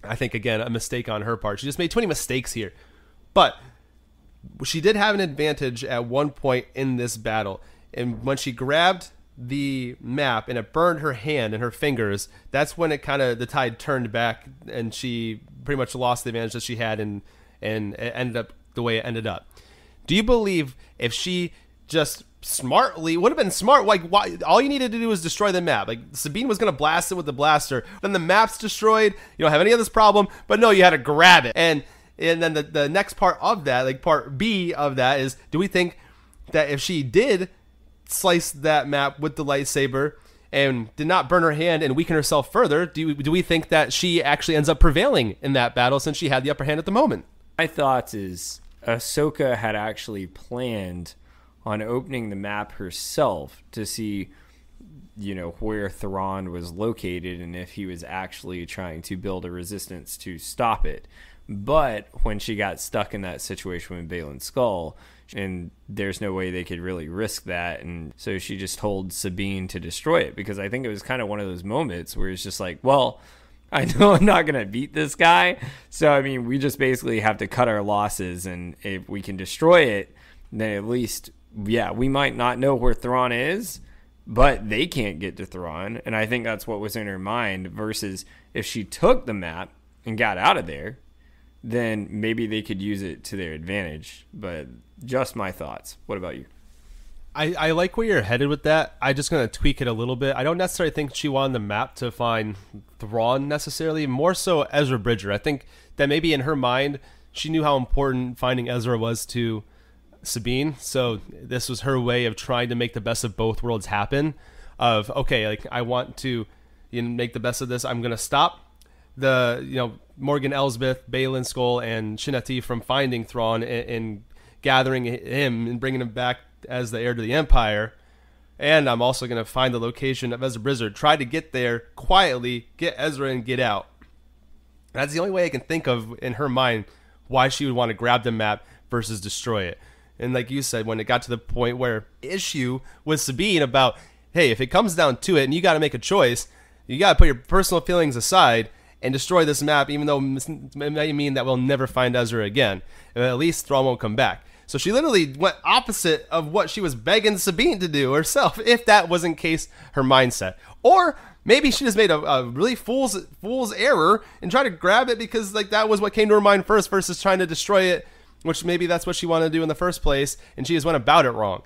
I think, again, a mistake on her part. She just made too many mistakes here. But she did have an advantage at one point in this battle. And when she grabbed the map and it burned her hand and her fingers, that's when it kind of, the tide turned back and she pretty much lost the advantage that she had, and it ended up the way it ended up. Do you believe if she just smartly, would have been smart, like, why, all you needed to do was destroy the map? Like, Sabine was going to blast it with the blaster, then the map's destroyed, you don't have any of this problem, but no, you had to grab it. And then the next part of that, like part B of that, is, do we think that if she did slice that map with the lightsaber and did not burn her hand and weaken herself further, do we think that she actually ends up prevailing in that battle since she had the upper hand at the moment? My thoughts is Ahsoka had actually planned on opening the map herself to see, where Thrawn was located and if he was actually trying to build a resistance to stop it. But when she got stuck in that situation with Baylan Skull, and there's no way they could really risk that, and so she just told Sabine to destroy it, because I think it was kind of one of those moments where it's just like, well, I know I'm not going to beat this guy, so I mean, we just basically have to cut our losses, and if we can destroy it, then at least, yeah, we might not know where Thrawn is, but they can't get to Thrawn, and I think that's what was in her mind, versus if she took the map and got out of there, then maybe they could use it to their advantage. But just my thoughts. What about you? I like where you're headed with that. I'm just going to tweak it a little bit. I don't necessarily think she wanted the map to find Thrawn necessarily, more so Ezra Bridger. I think that maybe in her mind, she knew how important finding Ezra was to Sabine. So this was her way of trying to make the best of both worlds happen. Of, okay, like, I want to make the best of this. I'm going to stop the, Morgan Elsbeth, Baylan Skull, and Shinati from finding Thrawn and gathering him and bringing him back as the heir to the Empire. And I'm also going to find the location of Ezra Bridger, try to get there quietly, get Ezra and get out. That's the only way I can think of in her mind why she would want to grab the map versus destroy it. And like you said, when it got to the point where issue with Sabine about, hey, if it comes down to it and you got to make a choice, you got to put your personal feelings aside and destroy this map, even though it may mean that we'll never find Ezra again. At least Thrawn won't come back. So she literally went opposite of what she was begging Sabine to do herself, if that was in case her mindset. Or maybe she just made a really fool's error and tried to grab it because like that was what came to her mind first versus trying to destroy it, which maybe that's what she wanted to do in the first place, and she just went about it wrong.